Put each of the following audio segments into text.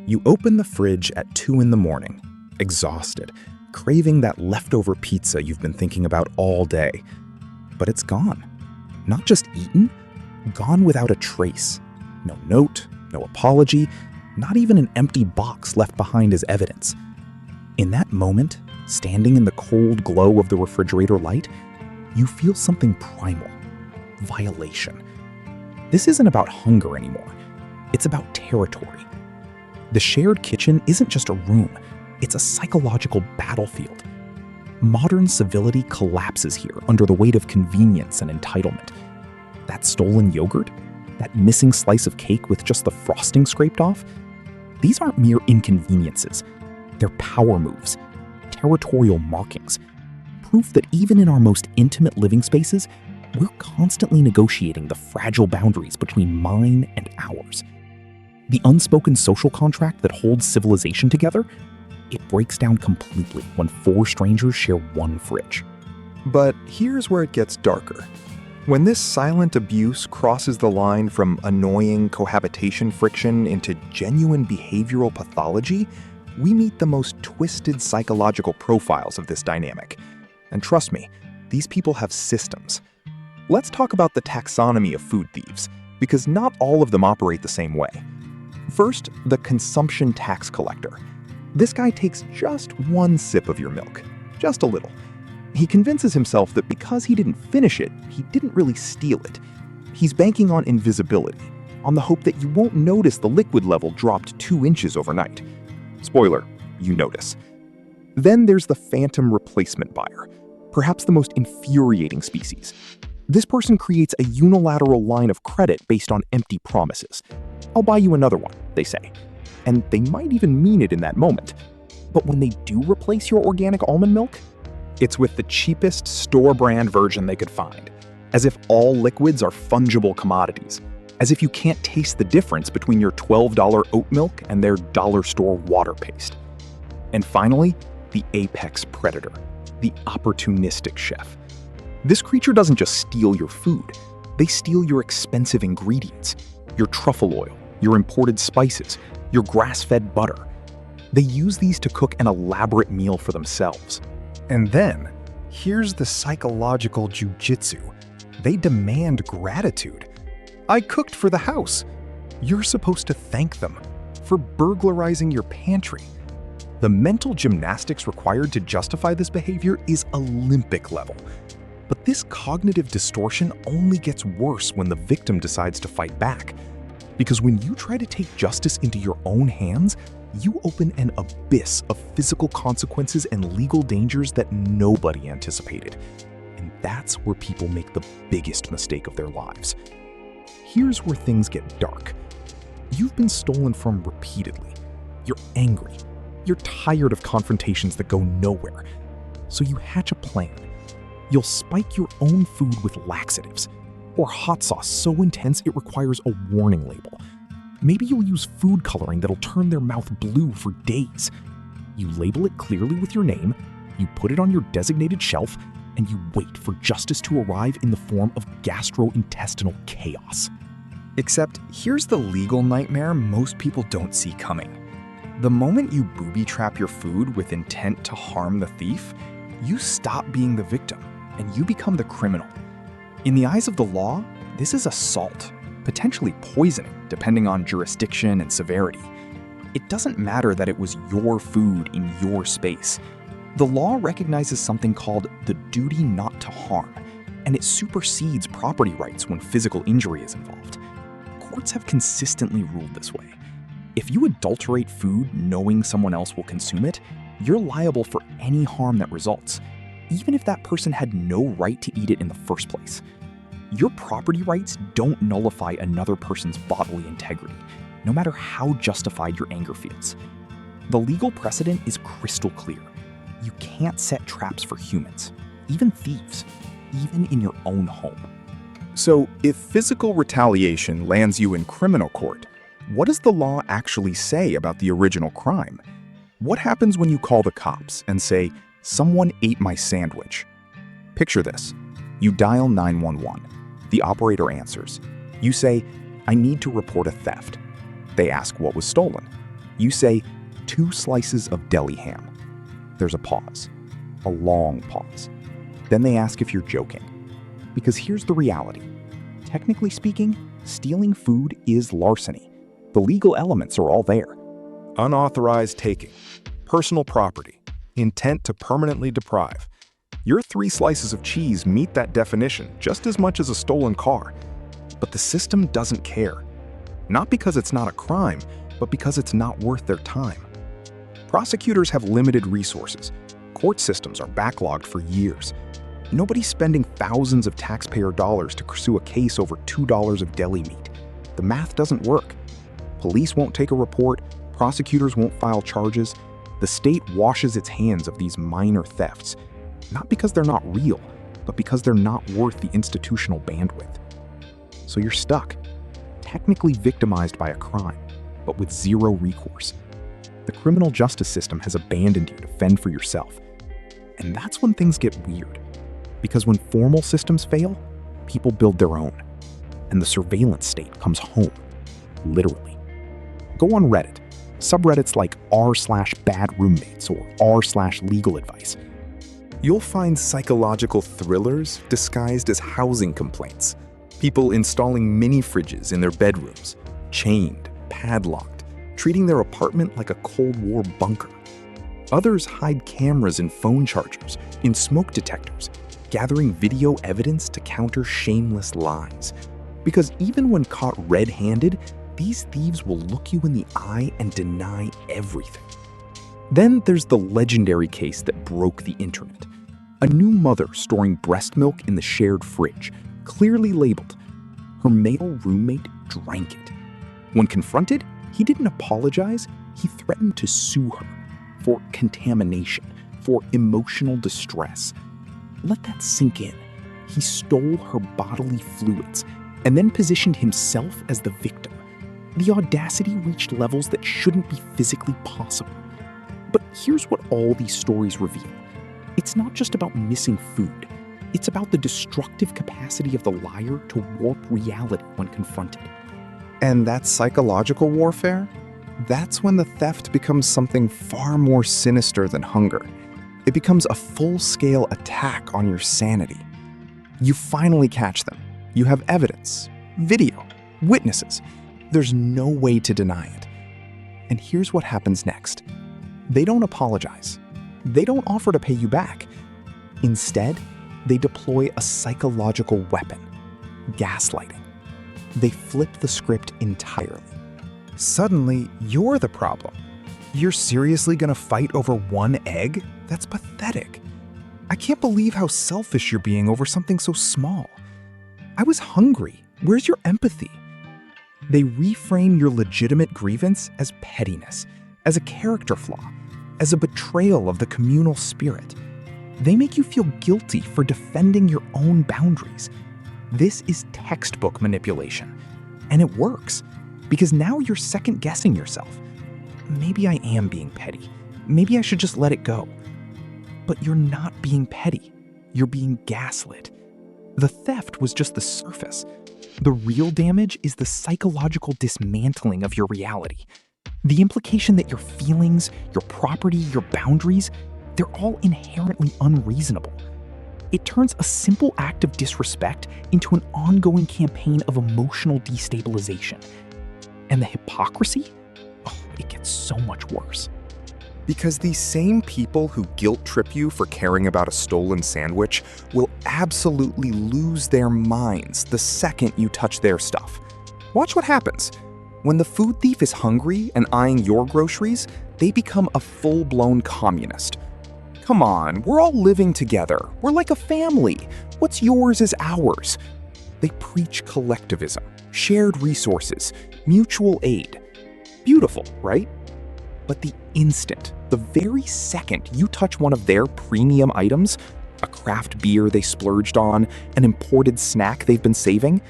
You open the fridge at 2 in the morning, exhausted, craving that leftover pizza you've been thinking about all day. But it's gone. Not just eaten, gone without a trace. No note, no apology, not even an empty box left behind as evidence. In that moment, standing in the cold glow of the refrigerator light, you feel something primal. Violation. This isn't about hunger anymore. It's about territory. The shared kitchen isn't just a room, it's a psychological battlefield. Modern civility collapses here under the weight of convenience and entitlement. That stolen yogurt? That missing slice of cake with just the frosting scraped off? These aren't mere inconveniences. They're power moves, territorial markings, proof that even in our most intimate living spaces, we're constantly negotiating the fragile boundaries between mine and ours. The unspoken social contract that holds civilization together, it breaks down completely when 4 strangers share one fridge. But here's where it gets darker. When this silent abuse crosses the line from annoying cohabitation friction into genuine behavioral pathology, we meet the most twisted psychological profiles of this dynamic. And trust me, these people have systems. Let's talk about the taxonomy of food thieves, because not all of them operate the same way. First, the consumption tax collector. This guy takes just one sip of your milk, just a little. He convinces himself that because he didn't finish it, he didn't really steal it. He's banking on invisibility, on the hope that you won't notice the liquid level dropped 2 inches overnight. Spoiler, you notice. Then there's the phantom replacement buyer, perhaps the most infuriating species. This person creates a unilateral line of credit based on empty promises. I'll buy you another one, they say. And they might even mean it in that moment. But when they do replace your organic almond milk, it's with the cheapest store-brand version they could find. As if all liquids are fungible commodities. As if you can't taste the difference between your $12 oat milk and their dollar store water paste. And finally, the apex predator, the opportunistic chef. This creature doesn't just steal your food. They steal your expensive ingredients, your truffle oil, your imported spices, your grass-fed butter. They use these to cook an elaborate meal for themselves. And then, here's the psychological jujitsu. They demand gratitude. I cooked for the house. You're supposed to thank them for burglarizing your pantry. The mental gymnastics required to justify this behavior is Olympic level. But this cognitive distortion only gets worse when the victim decides to fight back. Because when you try to take justice into your own hands, you open an abyss of physical consequences and legal dangers that nobody anticipated. And that's where people make the biggest mistake of their lives. Here's where things get dark. You've been stolen from repeatedly. You're angry. You're tired of confrontations that go nowhere. So you hatch a plan. You'll spike your own food with laxatives, or hot sauce so intense it requires a warning label. Maybe you'll use food coloring that'll turn their mouth blue for days. You label it clearly with your name, you put it on your designated shelf, and you wait for justice to arrive in the form of gastrointestinal chaos. Except here's the legal nightmare most people don't see coming. The moment you booby-trap your food with intent to harm the thief, you stop being the victim, and you become the criminal. In the eyes of the law, this is assault, potentially poisoning, depending on jurisdiction and severity. It doesn't matter that it was your food in your space. The law recognizes something called the duty not to harm, and it supersedes property rights when physical injury is involved. Courts have consistently ruled this way. If you adulterate food knowing someone else will consume it, you're liable for any harm that results, even if that person had no right to eat it in the first place. Your property rights don't nullify another person's bodily integrity, no matter how justified your anger feels. The legal precedent is crystal clear. You can't set traps for humans, even thieves, even in your own home. So, if physical retaliation lands you in criminal court, what does the law actually say about the original crime? What happens when you call the cops and say, "Someone ate my sandwich"? Picture this. You dial 911. The operator answers. You say, "I need to report a theft." They ask what was stolen. You say, 2 slices of deli ham. There's a pause. A long pause. Then they ask if you're joking. Because here's the reality. Technically speaking, stealing food is larceny. The legal elements are all there. Unauthorized taking, personal property, intent to permanently deprive. Your 3 slices of cheese meet that definition just as much as a stolen car. But the system doesn't care. Not because it's not a crime, but because it's not worth their time. Prosecutors have limited resources. Court systems are backlogged for years. Nobody's spending thousands of taxpayer dollars to pursue a case over $2 of deli meat. The math doesn't work. Police won't take a report, prosecutors won't file charges. The state washes its hands of these minor thefts, not because they're not real, but because they're not worth the institutional bandwidth. So you're stuck, technically victimized by a crime, but with zero recourse. The criminal justice system has abandoned you to fend for yourself. And that's when things get weird. Because when formal systems fail, people build their own. And the surveillance state comes home, literally. Go on Reddit, subreddits like r/badroommates or r/legal advice. You'll find psychological thrillers disguised as housing complaints. People installing mini fridges in their bedrooms, chained, padlocked, treating their apartment like a Cold War bunker. Others hide cameras in phone chargers, in smoke detectors, gathering video evidence to counter shameless lies. Because even when caught red-handed, these thieves will look you in the eye and deny everything. Then there's the legendary case that broke the internet. A new mother storing breast milk in the shared fridge, clearly labeled. Her male roommate drank it. When confronted, he didn't apologize, he threatened to sue her for contamination, for emotional distress. Let that sink in. He stole her bodily fluids and then positioned himself as the victim. The audacity reached levels that shouldn't be physically possible. But here's what all these stories reveal. It's not just about missing food. It's about the destructive capacity of the liar to warp reality when confronted. And that psychological warfare? That's when the theft becomes something far more sinister than hunger. It becomes a full-scale attack on your sanity. You finally catch them. You have evidence, video, witnesses. There's no way to deny it. And here's what happens next. They don't apologize. They don't offer to pay you back. Instead, they deploy a psychological weapon, gaslighting. They flip the script entirely. Suddenly, you're the problem. You're seriously gonna fight over one egg? That's pathetic. I can't believe how selfish you're being over something so small. I was hungry. Where's your empathy? They reframe your legitimate grievance as pettiness, as a character flaw, as a betrayal of the communal spirit. They make you feel guilty for defending your own boundaries. This is textbook manipulation. And it works, because now you're second-guessing yourself. Maybe I am being petty. Maybe I should just let it go. But you're not being petty. You're being gaslit. The theft was just the surface. The real damage is the psychological dismantling of your reality. The implication that your feelings, your property, your boundaries, they're all inherently unreasonable. It turns a simple act of disrespect into an ongoing campaign of emotional destabilization. And the hypocrisy? Oh, it gets so much worse. Because these same people who guilt trip you for caring about a stolen sandwich will absolutely lose their minds the second you touch their stuff. Watch what happens. When the food thief is hungry and eyeing your groceries, they become a full-blown communist. Come on, we're all living together. We're like a family. What's yours is ours. They preach collectivism, shared resources, mutual aid. Beautiful, right? But the instant, the very second you touch one of their premium items, a craft beer they splurged on, an imported snack they've been saving,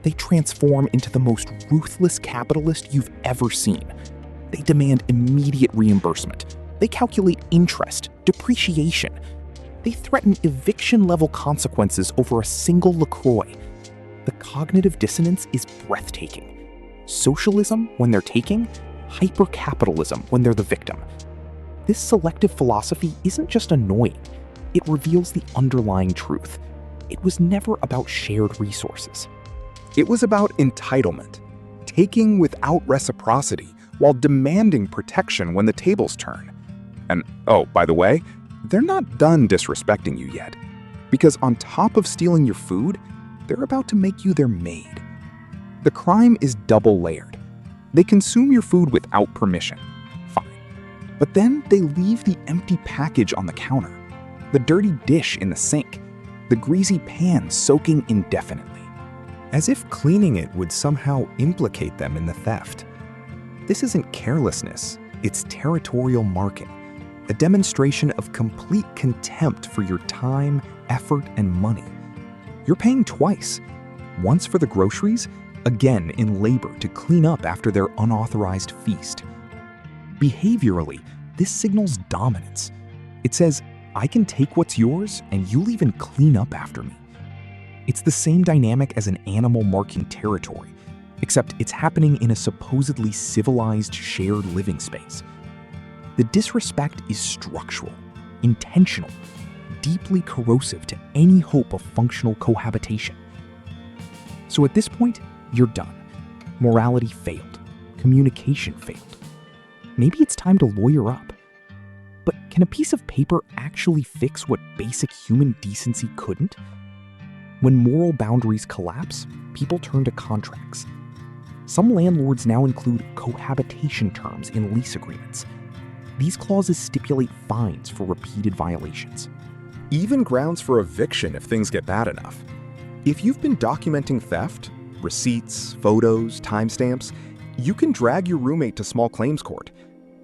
they transform into the most ruthless capitalist you've ever seen. They demand immediate reimbursement. They calculate interest, depreciation. They threaten eviction-level consequences over a single LaCroix. The cognitive dissonance is breathtaking. Socialism, when they're taking, hyper-capitalism when they're the victim. This selective philosophy isn't just annoying, it reveals the underlying truth. It was never about shared resources. It was about entitlement, taking without reciprocity while demanding protection when the tables turn. And oh, by the way, they're not done disrespecting you yet. Because on top of stealing your food, they're about to make you their maid. The crime is double-layered. They consume your food without permission. Fine. But then they leave the empty package on the counter, the dirty dish in the sink, the greasy pan soaking indefinitely, as if cleaning it would somehow implicate them in the theft. This isn't carelessness, it's territorial marking, a demonstration of complete contempt for your time, effort, and money. You're paying twice, once for the groceries, again in labor to clean up after their unauthorized feast. Behaviorally, this signals dominance. It says, I can take what's yours and you'll even clean up after me. It's the same dynamic as an animal marking territory, except it's happening in a supposedly civilized shared living space. The disrespect is structural, intentional, deeply corrosive to any hope of functional cohabitation. So at this point, you're done. Morality failed. Communication failed. Maybe it's time to lawyer up. But can a piece of paper actually fix what basic human decency couldn't? When moral boundaries collapse, people turn to contracts. Some landlords now include cohabitation terms in lease agreements. These clauses stipulate fines for repeated violations. Even grounds for eviction if things get bad enough. If you've been documenting theft, receipts, photos, timestamps, you can drag your roommate to small claims court.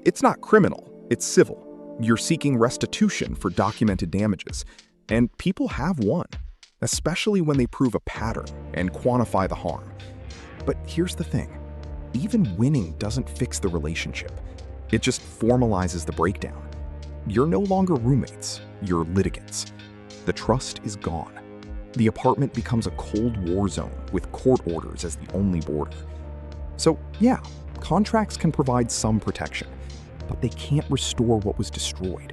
It's not criminal, it's civil. You're seeking restitution for documented damages, and people have won, especially when they prove a pattern and quantify the harm. But here's the thing, even winning doesn't fix the relationship. It just formalizes the breakdown. You're no longer roommates, you're litigants. The trust is gone. The apartment becomes a Cold War zone with court orders as the only border. So yeah, contracts can provide some protection, but they can't restore what was destroyed.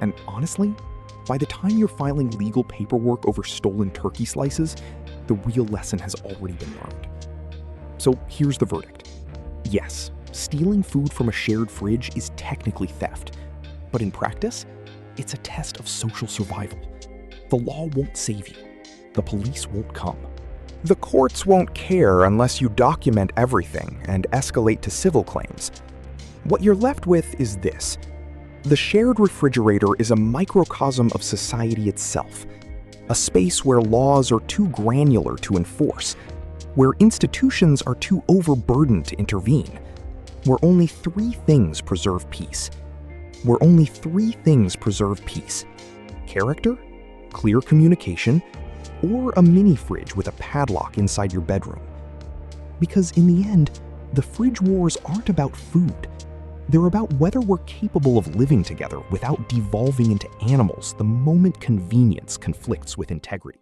And honestly, by the time you're filing legal paperwork over stolen turkey slices, the real lesson has already been learned. So here's the verdict. Yes, stealing food from a shared fridge is technically theft, but in practice, it's a test of social survival. The law won't save you. The police won't come. The courts won't care unless you document everything and escalate to civil claims. What you're left with is this. The shared refrigerator is a microcosm of society itself, a space where laws are too granular to enforce, where institutions are too overburdened to intervene, where only three things preserve peace. Character, clear communication, or a mini fridge with a padlock inside your bedroom. Because in the end, the fridge wars aren't about food. They're about whether we're capable of living together without devolving into animals the moment convenience conflicts with integrity.